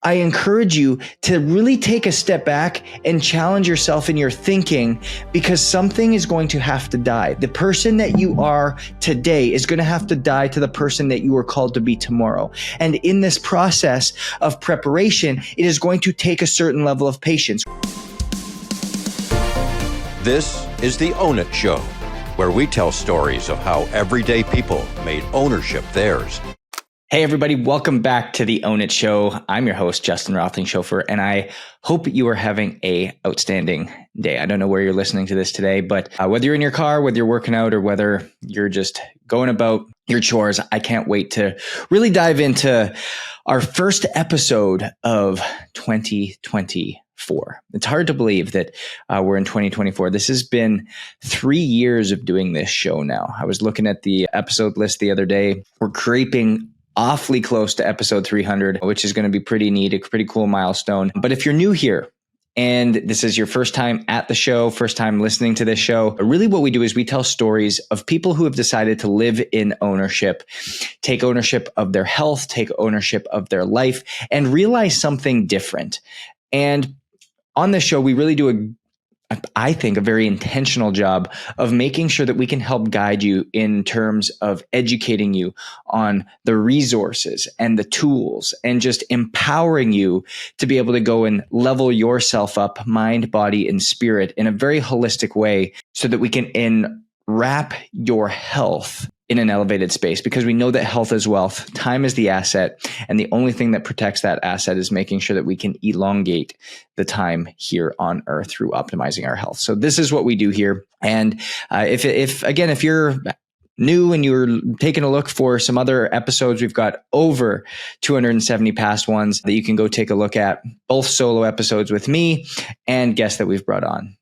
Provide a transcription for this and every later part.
I encourage you to really take a step back and challenge yourself in your thinking, because something is going to have to die. The person that you are today is going to have to die to the person that you are called to be tomorrow. And in this process of preparation, it is going to take a certain level of patience. This is the Own It Show, where we tell stories of how everyday people made ownership theirs. Hey everybody, welcome back to the Own It Show. I'm your host, Justin Rothlingshofer, and I hope you are having a outstanding day. I don't know where you're listening to this today, but whether you're in your car, whether you're working out, or whether you're just going about your chores, I can't wait to really dive into our first episode of 2024. It's hard to believe that we're in 2024. This has been 3 years of doing this show now. I was looking at the episode list the other day. We're creeping awfully close to episode 300, which is going to be pretty neat, a pretty cool milestone. But if you're new here and this is your first time at the show, first time listening to this show, really what we do is we tell stories of people who have decided to live in ownership, take ownership of their health, take ownership of their life, and realize something different. And on this show, we really do I think a very intentional job of making sure that we can help guide you in terms of educating you on the resources and the tools and just empowering you to be able to go and level yourself up, mind, body, and spirit in a very holistic way so that we can wrap your health in an elevated space, because we know that health is wealth, time is the asset, and the only thing that protects that asset is making sure that we can elongate the time here on earth through optimizing our health. So this is what we do here. And if you're new and you're taking a look for some other episodes, we've got over 270 past ones that you can go take a look at, both solo episodes with me and guests that we've brought on.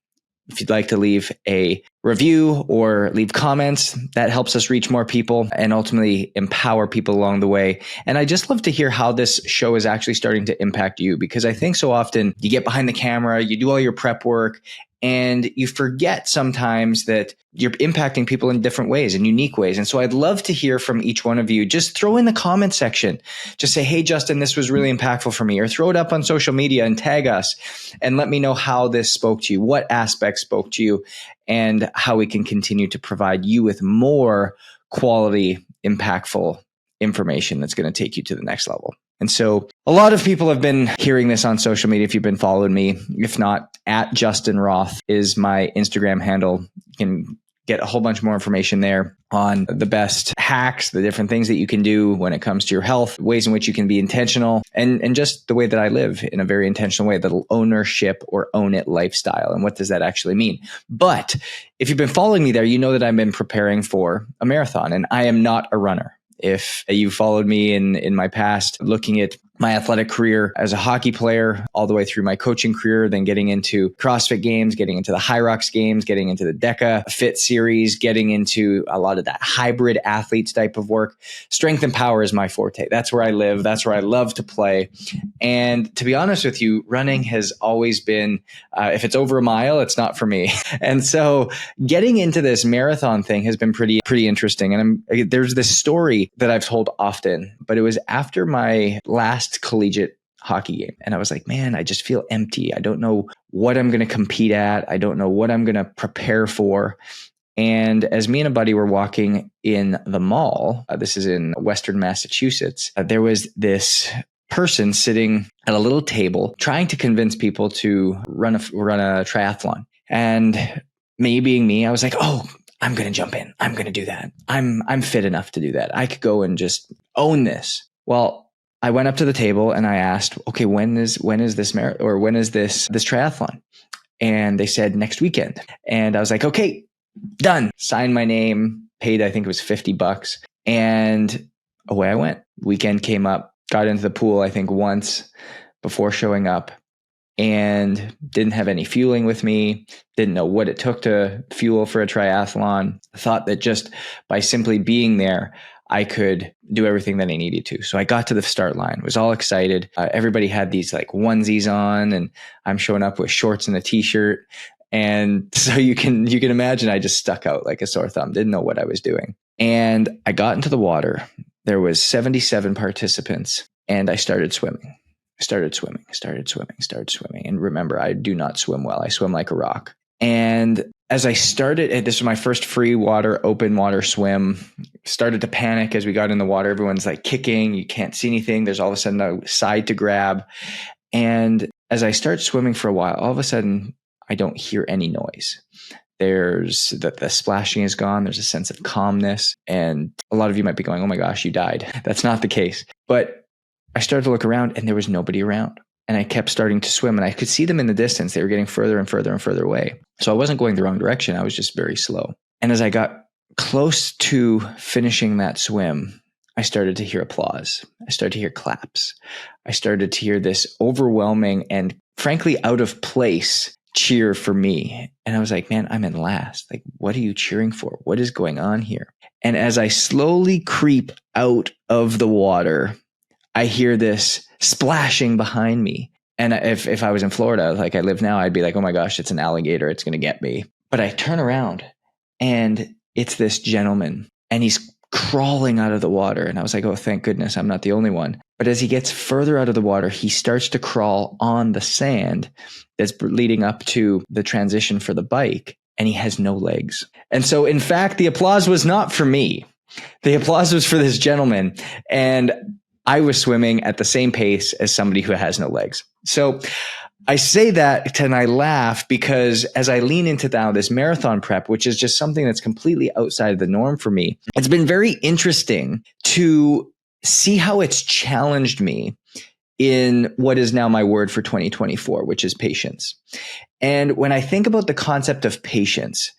If you'd like to leave a review or leave comments, that helps us reach more people and ultimately empower people along the way. And I just love to hear how this show is actually starting to impact you, because I think so often you get behind the camera, you do all your prep work, and you forget sometimes that you're impacting people in different ways, in unique ways. And so I'd love to hear from each one of you. Just throw in the comment section. Just say, hey, Justin, this was really impactful for me. Or throw it up on social media and tag us and let me know how this spoke to you, what aspects spoke to you, and how we can continue to provide you with more quality, impactful information that's going to take you to the next level. And so a lot of people have been hearing this on social media. If you've been following me, if not, at Justin Roth is my Instagram handle. You can get a whole bunch more information there on the best hacks, the different things that you can do when it comes to your health, ways in which you can be intentional, and just the way that I live in a very intentional way, the ownership or own it lifestyle. And what does that actually mean? But if you've been following me there, you know that I've been preparing for a marathon, and I am not a runner. If you followed me in my past, looking at my athletic career as a hockey player, all the way through my coaching career, then getting into CrossFit games, getting into the High Rocks games, getting into the Deca Fit series, getting into a lot of that hybrid athletes type of work. Strength and power is my forte. That's where I live. That's where I love to play. And to be honest with you, running has always been, if it's over a mile, it's not for me. And so getting into this marathon thing has been pretty interesting. And there's this story that I've told often, but it was after my last collegiate hockey game. And I was like, man, I just feel empty. I don't know what I'm going to compete at. I don't know what I'm going to prepare for. And as me and a buddy were walking in the mall, this is in Western Massachusetts, there was this person sitting at a little table trying to convince people to run a triathlon. And me being me, I was like, oh, I'm going to jump in. I'm going to do that. I'm fit enough to do that. I could go and just own this. Well, I went up to the table and I asked, okay, when is this marathon, or when is this triathlon? And they said next weekend. And I was like, okay, done. Signed my name, paid, I think it was $50. And away I went. Weekend came up, got into the pool, I think once before showing up, and didn't have any fueling with me. Didn't know what it took to fuel for a triathlon. Thought that just by simply being there, I could do everything that I needed to. So I got to the start line, was all excited. Everybody had these like onesies on, and I'm showing up with shorts and a t-shirt. And so you can imagine I just stuck out like a sore thumb, didn't know what I was doing. And I got into the water. There was 77 participants, and I started swimming. I started swimming. And remember, I do not swim well. I swim like a rock. And as I started, this was my first free water, open water swim, started to panic as we got in the water. Everyone's like kicking. You can't see anything. There's all of a sudden a side to grab. And as I start swimming for a while, all of a sudden, I don't hear any noise. There's the splashing is gone. There's a sense of calmness. And a lot of you might be going, oh my gosh, you died. That's not the case. But I started to look around and there was nobody around. And I kept starting to swim and I could see them in the distance. They were getting further and further and further away. So I wasn't going the wrong direction. I was just very slow. And as I got close to finishing that swim, I started to hear applause. I started to hear claps. I started to hear this overwhelming and frankly out of place cheer for me. And I was like, man, I'm in last. Like, what are you cheering for? What is going on here? And as I slowly creep out of the water, I hear this splashing behind me. And if I was in Florida, like I live now, I'd be like, oh my gosh, it's an alligator. It's going to get me. But I turn around and it's this gentleman and he's crawling out of the water. And I was like, oh, thank goodness I'm not the only one. But as he gets further out of the water, he starts to crawl on the sand that's leading up to the transition for the bike. And he has no legs. And so, in fact, the applause was not for me. The applause was for this gentleman. And I was swimming at the same pace as somebody who has no legs. So I say that and I laugh because as I lean into now this marathon prep, which is just something that's completely outside of the norm for me, it's been very interesting to see how it's challenged me in what is now my word for 2024, which is patience. And when I think about the concept of patience,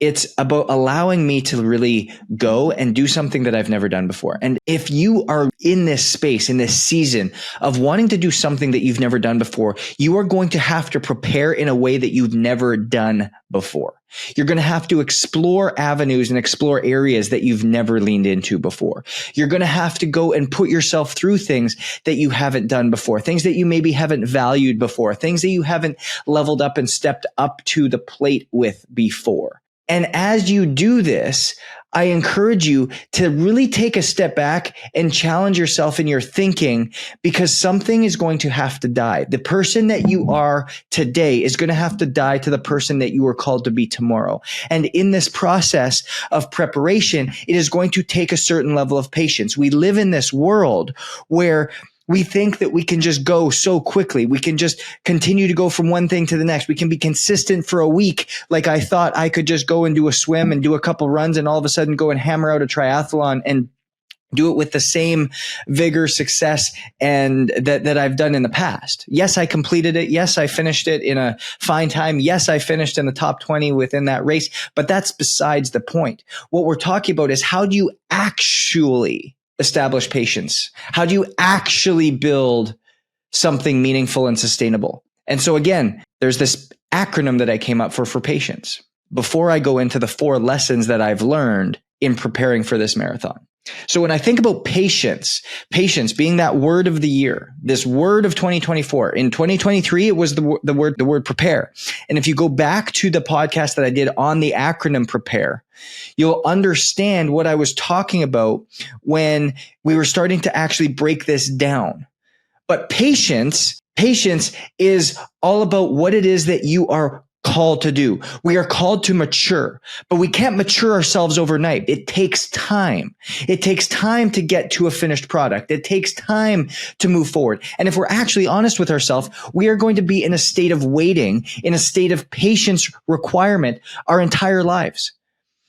it's about allowing me to really go and do something that I've never done before. And if you are in this space, in this season of wanting to do something that you've never done before, you are going to have to prepare in a way that you've never done before. You're going to have to explore avenues and explore areas that you've never leaned into before. You're going to have to go and put yourself through things that you haven't done before, things that you maybe haven't valued before, things that you haven't leveled up and stepped up to the plate with before. And as you do this, I encourage you to really take a step back and challenge yourself in your thinking because something is going to have to die. The person that you are today is going to have to die to the person that you are called to be tomorrow. And in this process of preparation, it is going to take a certain level of patience. We live in this world where we think that we can just go so quickly. We can just continue to go from one thing to the next. We can be consistent for a week. Like I thought I could just go and do a swim and do a couple runs and all of a sudden go and hammer out a triathlon and do it with the same vigor, success, and that I've done in the past. Yes, I completed it. Yes, I finished it in a fine time. Yes, I finished in the top 20 within that race, but that's besides the point. What we're talking about is how do you actually establish patience? How do you actually build something meaningful and sustainable? And so again, there's this acronym that I came up for patience before I go into the 4 lessons that I've learned in preparing for this marathon. So when I think about patience being that word of the year, this word of 2024, in 2023, it was the word prepare. And if you go back to the podcast that I did on the acronym prepare, you'll understand what I was talking about when we were starting to actually break this down. But patience is all about what it is that you are called to do. We are called to mature, but we can't mature ourselves overnight. It takes time. It takes time to get to a finished product. It takes time to move forward. And if we're actually honest with ourselves, we are going to be in a state of waiting, in a state of patience requirement our entire lives.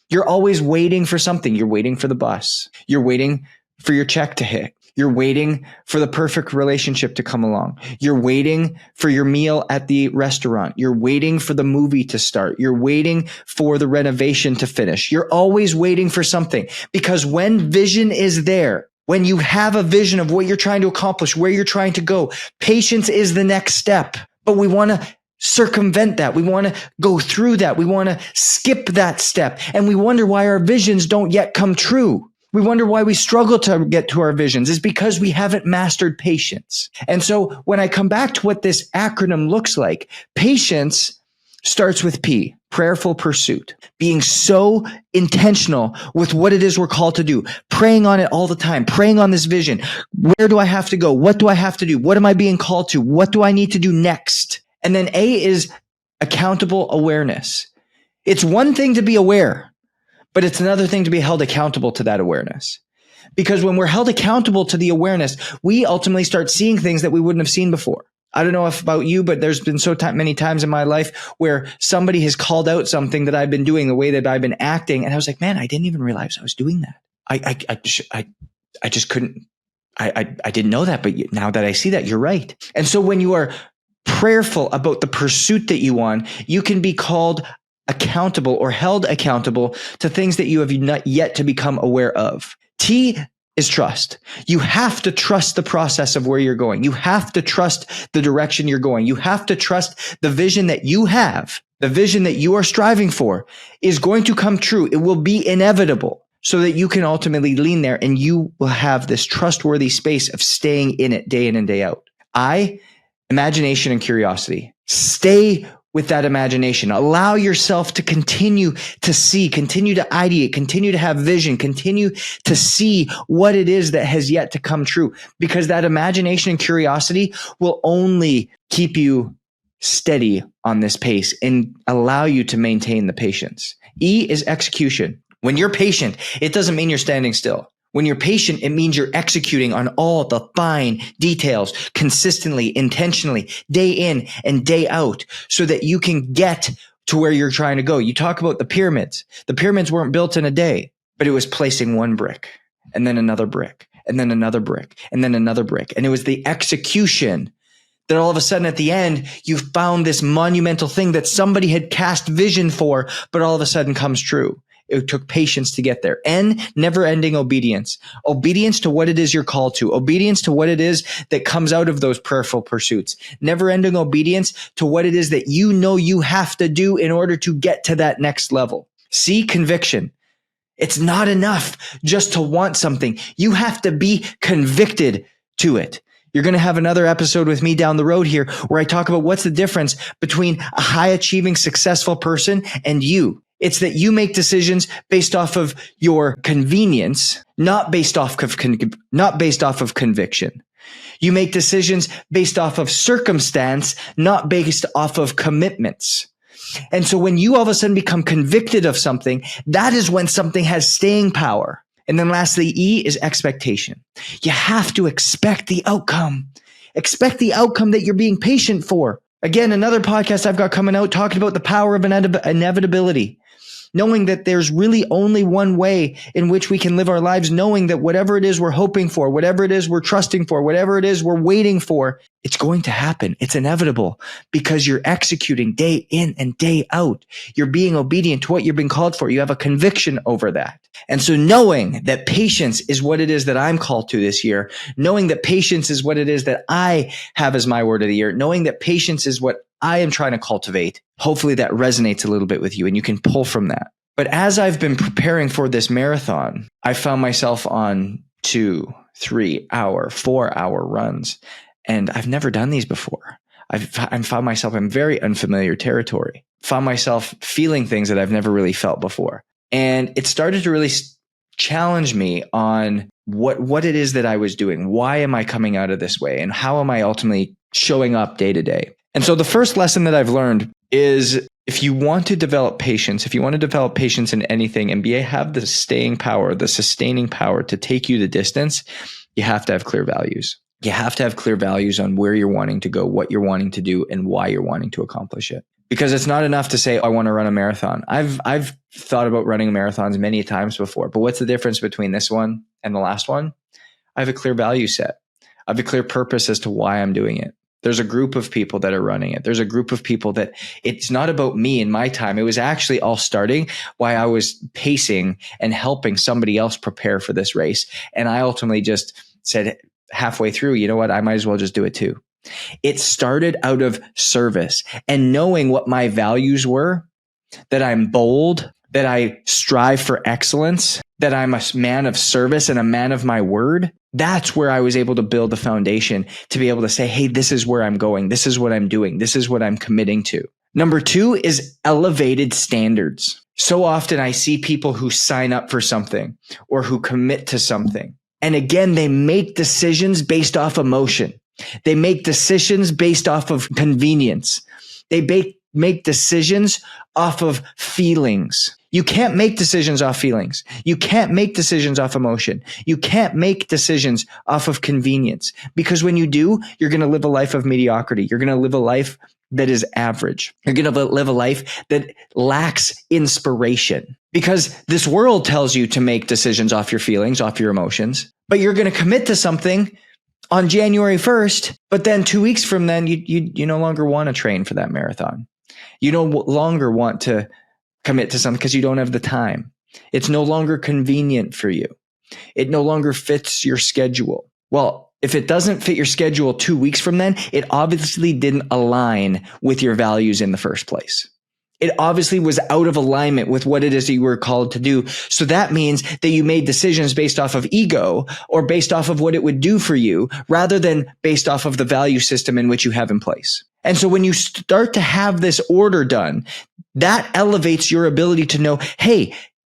You're always waiting for something. You're waiting for the bus. You're waiting for your check to hit. You're waiting for the perfect relationship to come along. You're waiting for your meal at the restaurant. You're waiting for the movie to start. You're waiting for the renovation to finish. You're always waiting for something because when vision is there, when you have a vision of what you're trying to accomplish, where you're trying to go, patience is the next step. But we want to circumvent that. We want to go through that. We want to skip that step. And we wonder why our visions don't yet come true. We wonder why we struggle to get to our visions is because we haven't mastered patience. And so when I come back to what this acronym looks like, patience starts with P, prayerful pursuit. Being so intentional with what it is we're called to do, praying on it all the time, praying on this vision. Where do I have to go? What do I have to do? What am I being called to? What do I need to do next? And then A is accountable awareness. It's one thing to be aware, but it's another thing to be held accountable to that awareness. Because when we're held accountable to the awareness, we ultimately start seeing things that we wouldn't have seen before. I don't know if about you, but there's been many times in my life where somebody has called out something that I've been doing, the way that I've been acting. And I was like, man, I didn't even realize I was doing that. I just couldn't, I didn't know that. But now that I see that, you're right. And so when you are prayerful about the pursuit that you want, you can be called accountable or held accountable to things that you have not yet to become aware of. T is trust. You have to trust the process of where you're going. You have to trust the direction you're going. You have to trust the vision that you have, the vision that you are striving for is going to come true. It will be inevitable so that you can ultimately lean there and you will have this trustworthy space of staying in it day in and day out. I, imagination and curiosity. Stay with that imagination. Allow yourself to continue to see, continue to ideate, continue to have vision, continue to see what it is that has yet to come true, because that imagination and curiosity will only keep you steady on this pace and allow you to maintain the patience. E is execution. When you're patient, it doesn't mean you're standing still. When you're patient, it means you're executing on all the fine details consistently, intentionally, day in and day out, so that you can get to where you're trying to go. You talk about the pyramids. The pyramids weren't built in a day, but it was placing one brick and then another brick and then another brick and then another brick. And it was the execution that all of a sudden at the end, you found this monumental thing that somebody had cast vision for, but all of a sudden comes true. It took patience to get there. N, never-ending obedience. Obedience to what it is you're called to. Obedience to what it is that comes out of those prayerful pursuits. Never-ending obedience to what it is that you know you have to do in order to get to that next level. C, conviction. It's not enough just to want something. You have to be convicted to it. You're going to have another episode with me down the road here where I talk about what's the difference between a high-achieving, successful person and you. It's that you make decisions based off of your convenience, not based off of conviction. You make decisions based off of circumstance, not based off of commitments. And so when you all of a sudden become convicted of something, that is when something has staying power. And then lastly, E is expectation. You have to expect the outcome. Expect the outcome that you're being patient for. Again, another podcast I've got coming out talking about the power of inevitability. Knowing that there's really only one way in which we can live our lives, knowing that whatever it is we're hoping for, whatever it is we're trusting for, whatever it is we're waiting for, it's going to happen. It's inevitable because you're executing day in and day out. You're being obedient to what you're being called for. You have a conviction over that. And so knowing that patience is what it is that I'm called to this year, knowing that patience is what it is that I have as my word of the year, knowing that patience is what I am trying to cultivate, hopefully that resonates a little bit with you and you can pull from that. But as I've been preparing for this marathon, I found myself on 2, 3 hour, 4 hour runs. And I've never done these before. I've found myself in very unfamiliar territory, found myself feeling things that I've never really felt before. And it started to really challenge me on what it is that I was doing. Why am I coming out of this way? And how am I ultimately showing up day to day? And so the first lesson that I've learned is if you want to develop patience, in anything and have the staying power, the sustaining power to take you the distance, you have to have clear values. You have to have clear values on where you're wanting to go, what you're wanting to do, and why you're wanting to accomplish it. Because it's not enough to say, I want to run a marathon. I've thought about running marathons many times before, but what's the difference between this one and the last one? I have a clear value set. I have a clear purpose as to why I'm doing it. There's a group of people that are running it. There's a group of people that it's not about me and my time. It was actually all starting while I was pacing and helping somebody else prepare for this race. And I ultimately just said halfway through, you know what? I might as well just do it too. It started out of service and knowing what my values were, that I'm bold, that I strive for excellence, that I'm a man of service and a man of my word. That's where I was able to build the foundation to be able to say, hey, this is where I'm going. This is what I'm doing. This is what I'm committing to. Number 2 is elevated standards. So often I see people who sign up for something or who commit to something. And again, they make decisions based off emotion. They make decisions based off of convenience. They make decisions off of feelings. You can't make decisions off feelings. You can't make decisions off emotion. You can't make decisions off of convenience, because when you do, you're going to live a life of mediocrity. You're going to live a life that is average. You're going to live a life that lacks inspiration, because this world tells you to make decisions off your feelings, off your emotions, but you're going to commit to something on January 1st, but then 2 weeks from then, you no longer want to train for that marathon. You no longer want to commit to something because you don't have the time. It's no longer convenient for you. It no longer fits your schedule. Well, if it doesn't fit your schedule 2 weeks from then, it obviously didn't align with your values in the first place. It obviously was out of alignment with what it is that you were called to do. So that means that you made decisions based off of ego or based off of what it would do for you, rather than based off of the value system in which you have in place. And so when you start to have this order done, that elevates your ability to know, hey,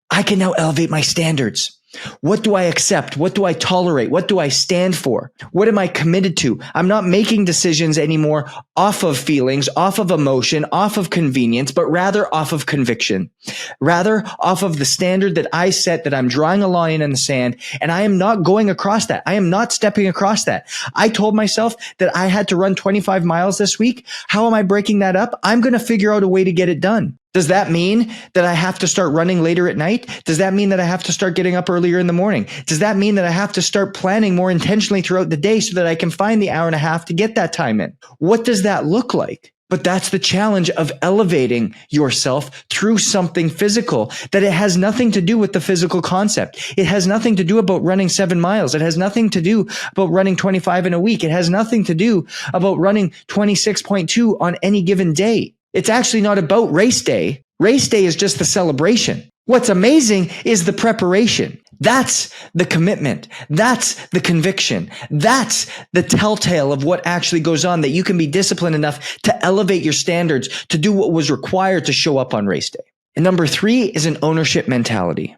I can now elevate my standards. What do I accept? What do I tolerate? What do I stand for? What am I committed to? I'm not making decisions anymore off of feelings, off of emotion, off of convenience, but rather off of conviction, rather off of the standard that I set, that I'm drawing a line in the sand, and I am not going across that. I am not stepping across that. I told myself that I had to run 25 miles this week. How am I breaking that up? I'm going to figure out a way to get it done. Does that mean that I have to start running later at night? Does that mean that I have to start getting up earlier in the morning? Does that mean that I have to start planning more intentionally throughout the day so that I can find the hour and a half to get that time in? What does that look like? But that's the challenge of elevating yourself through something physical, that it has nothing to do with the physical concept. It has nothing to do about running 7 miles. It has nothing to do about running 25 in a week. It has nothing to do about running 26.2 on any given day. It's actually not about race day. Race day is just the celebration. What's amazing is the preparation. That's the commitment. That's the conviction. That's the telltale of what actually goes on, that you can be disciplined enough to elevate your standards to do what was required to show up on race day. And number 3 is an ownership mentality.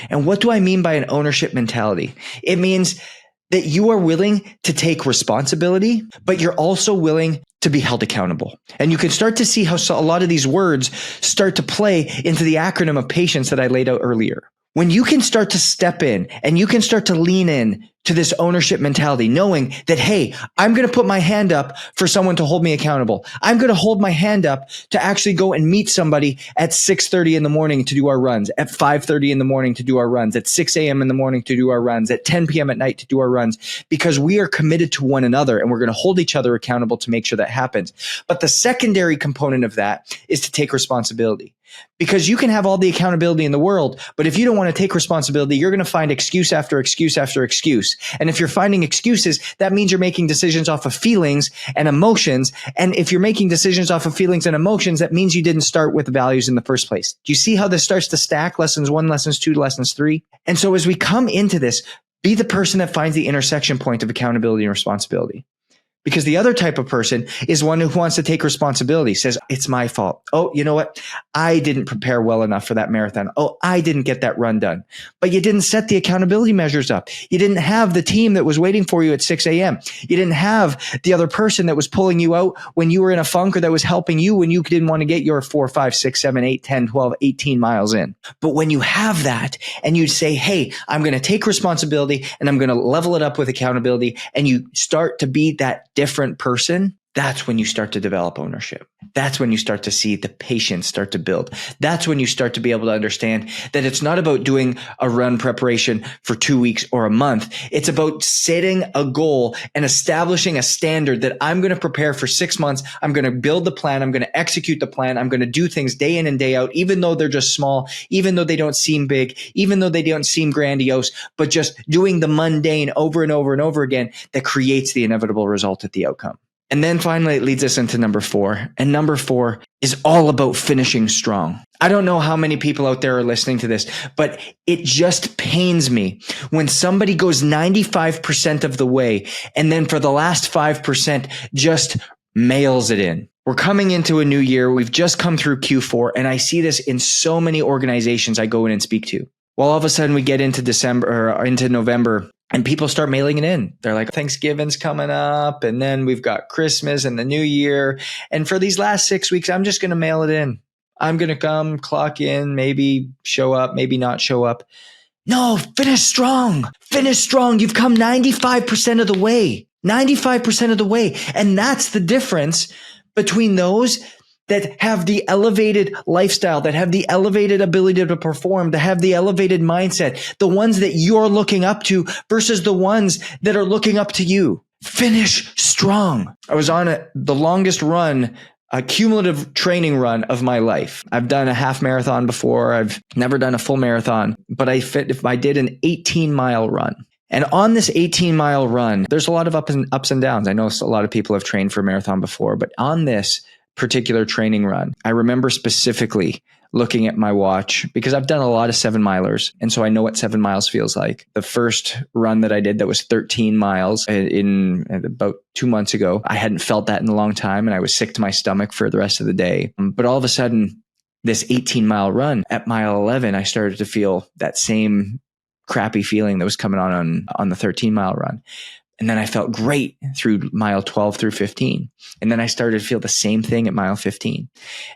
And what do I mean by an ownership mentality? It means that you are willing to take responsibility, but you're also willing to be held accountable. And you can start to see how a lot of these words start to play into the acronym of patience that I laid out earlier. When you can start to step in and you can start to lean in to this ownership mentality, knowing that, hey, I'm going to put my hand up for someone to hold me accountable. I'm going to hold my hand up to actually go and meet somebody at 6:30 in the morning to do our runs, at 5:30 in the morning to do our runs, at 6 a.m. in the morning to do our runs, at 10 p.m. at night to do our runs, because we are committed to one another and we're going to hold each other accountable to make sure that happens. But the secondary component of that is to take responsibility. Because you can have all the accountability in the world, but if you don't want to take responsibility, you're going to find excuse after excuse after excuse. And if you're finding excuses, that means you're making decisions off of feelings and emotions. And if you're making decisions off of feelings and emotions, that means you didn't start with the values in the first place. Do you see how this starts to stack? Lessons 1, lessons 2, lessons 3. And so as we come into this, be the person that finds the intersection point of accountability and responsibility. Because the other type of person is one who wants to take responsibility, says, it's my fault. Oh, you know what? I didn't prepare well enough for that marathon. Oh, I didn't get that run done. But you didn't set the accountability measures up. You didn't have the team that was waiting for you at 6 a.m. You didn't have the other person that was pulling you out when you were in a funk, or that was helping you when you didn't want to get your 4, 5, 6, 7, 8, 10, 12, 18 miles in. But when you have that and you say, hey, I'm going to take responsibility and I'm going to level it up with accountability, and you start to be that different person, that's when you start to develop ownership. That's when you start to see the patience start to build. That's when you start to be able to understand that it's not about doing a run preparation for 2 weeks or a month. It's about setting a goal and establishing a standard that I'm going to prepare for 6 months. I'm going to build the plan. I'm going to execute the plan. I'm going to do things day in and day out, even though they're just small, even though they don't seem big, even though they don't seem grandiose, but just doing the mundane over and over and over again that creates the inevitable result at the outcome. And then finally, it leads us into number 4. And number 4 is all about finishing strong. I don't know how many people out there are listening to this, but it just pains me when somebody goes 95% of the way and then for the last 5% just mails it in. we're coming into a new year. We've just come through Q4, and I see this in so many organizations I go in and speak to. Well, all of a sudden we get into December or into November, and people start mailing it in. They're like, Thanksgiving's coming up, and then we've got Christmas and the new year. And for these last 6 weeks, I'm just going to mail it in. I'm going to come, clock in, maybe show up, maybe not show up. No, finish strong. Finish strong. You've come 95% of the way. 95% of the way. And that's the difference between those that have the elevated lifestyle, that have the elevated ability to perform, that have the elevated mindset, the ones that you're looking up to versus the ones that are looking up to you. Finish strong. I was on the longest run, a cumulative training run of my life. I've done a half marathon before. I've never done a full marathon, but I did an 18-mile run. And on this 18-mile run, there's a lot of ups and downs. I know a lot of people have trained for a marathon before, but on this particular training run, I remember specifically looking at my watch because I've done a lot of 7-milers. And so I know what 7 miles feels like. The first run that I did that was 13 miles in about 2 months ago, I hadn't felt that in a long time. And I was sick to my stomach for the rest of the day. But all of a sudden, this 18-mile run at mile 11, I started to feel that same crappy feeling that was coming on the 13-mile run. And then I felt great through mile 12 through 15. And then I started to feel the same thing at mile 15.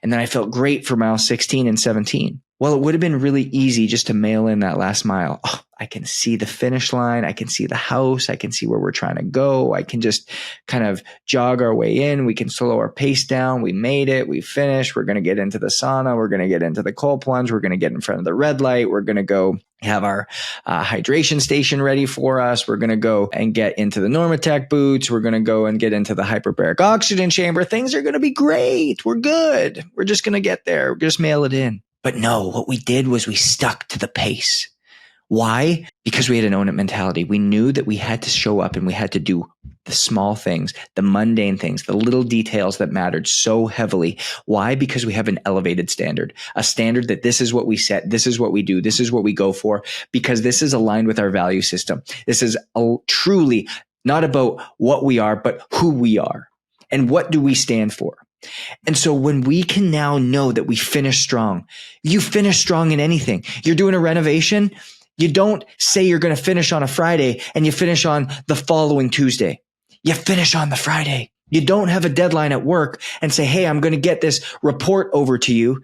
And then I felt great for mile 16 and 17. Well, it would have been really easy just to mail in that last mile. Oh, I can see the finish line. I can see the house. I can see where we're trying to go. I can just kind of jog our way in. We can slow our pace down. We made it. We finished. We're going to get into the sauna. We're going to get into the cold plunge. We're going to get in front of the red light. We're going to go have our hydration station ready for us. We're going to go and get into the Normatec boots. We're going to go and get into the hyperbaric oxygen chamber. Things are going to be great. We're good. We're just going to get there. We'll just mail it in. But no, what we did was we stuck to the pace. Why? Because we had an own it mentality. We knew that we had to show up and we had to do the small things, the mundane things, the little details that mattered so heavily. Why? Because we have an elevated standard, a standard that this is what we set. This is what we do. This is what we go for, because this is aligned with our value system. This is truly not about what we are, but who we are and what do we stand for. And so when we can now know that we finish strong, you finish strong in anything. You're doing a renovation. You don't say you're going to finish on a Friday and you finish on the following Tuesday. You finish on the Friday. You don't have a deadline at work and say, hey, I'm going to get this report over to you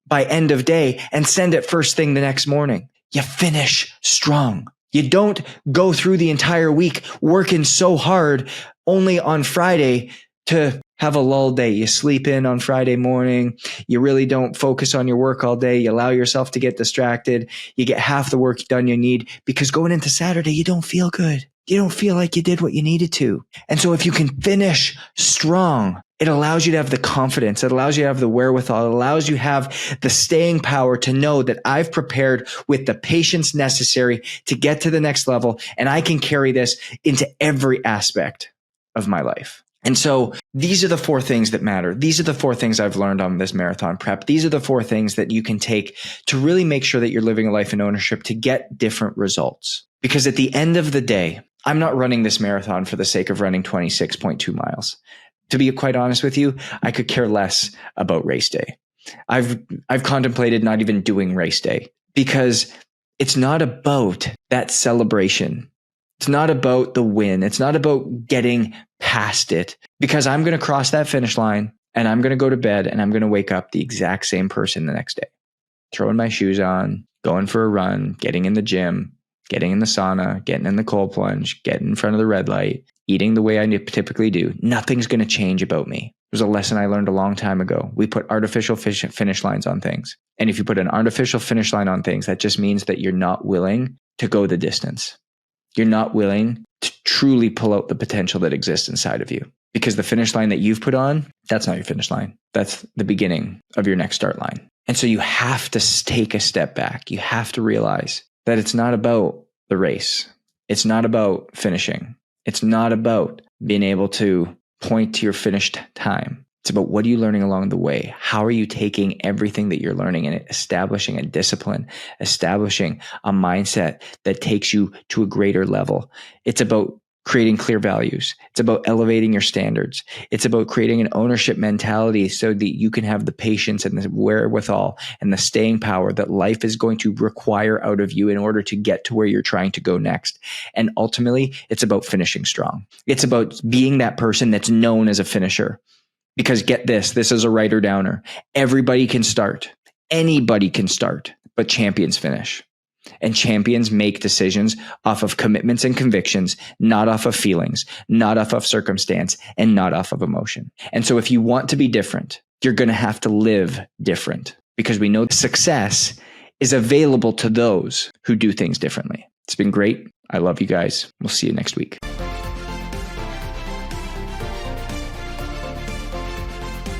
by end of day and send it first thing the next morning. You finish strong. You don't go through the entire week working so hard only on Friday to have a lull day. You sleep in on Friday morning. You really don't focus on your work all day. You allow yourself to get distracted. You get half the work done you need because going into Saturday, you don't feel good. You don't feel like you did what you needed to. And so if you can finish strong, it allows you to have the confidence. It allows you to have the wherewithal. It allows you to have the staying power to know that I've prepared with the patience necessary to get to the next level. And I can carry this into every aspect of my life. And so these are the 4 things that matter. These are the 4 things I've learned on this marathon prep. These are the 4 things that you can take to really make sure that you're living a life in ownership to get different results. Because at the end of the day, I'm not running this marathon for the sake of running 26.2 miles. To be quite honest with you, I could care less about race day. I've contemplated not even doing race day because it's not about that celebration. It's not about the win. It's not about getting past it, because I'm going to cross that finish line and I'm going to go to bed and I'm going to wake up the exact same person the next day, throwing my shoes on, going for a run, getting in the gym, getting in the sauna, getting in the cold plunge, getting in front of the red light, eating the way I typically do. Nothing's going to change about me. There's a lesson I learned a long time ago. We put artificial finish lines on things. And if you put an artificial finish line on things, that just means that you're not willing to go the distance. You're not willing to truly pull out the potential that exists inside of you, because the finish line that you've put on, that's not your finish line. That's the beginning of your next start line. And so you have to take a step back. You have to realize that it's not about the race. It's not about finishing. It's not about being able to point to your finished time. It's about what are you learning along the way? How are you taking everything that you're learning and establishing a discipline, establishing a mindset that takes you to a greater level? It's about creating clear values. It's about elevating your standards. It's about creating an ownership mentality so that you can have the patience and the wherewithal and the staying power that life is going to require out of you in order to get to where you're trying to go next. And ultimately, it's about finishing strong. It's about being that person that's known as a finisher. Because get this is a writer downer. Everybody can start. Anybody can start, but champions finish. And champions make decisions off of commitments and convictions, not off of feelings, not off of circumstance, and not off of emotion. And so if you want to be different, you're going to have to live different, because we know success is available to those who do things differently. It's been great. I love you guys. We'll see you next week.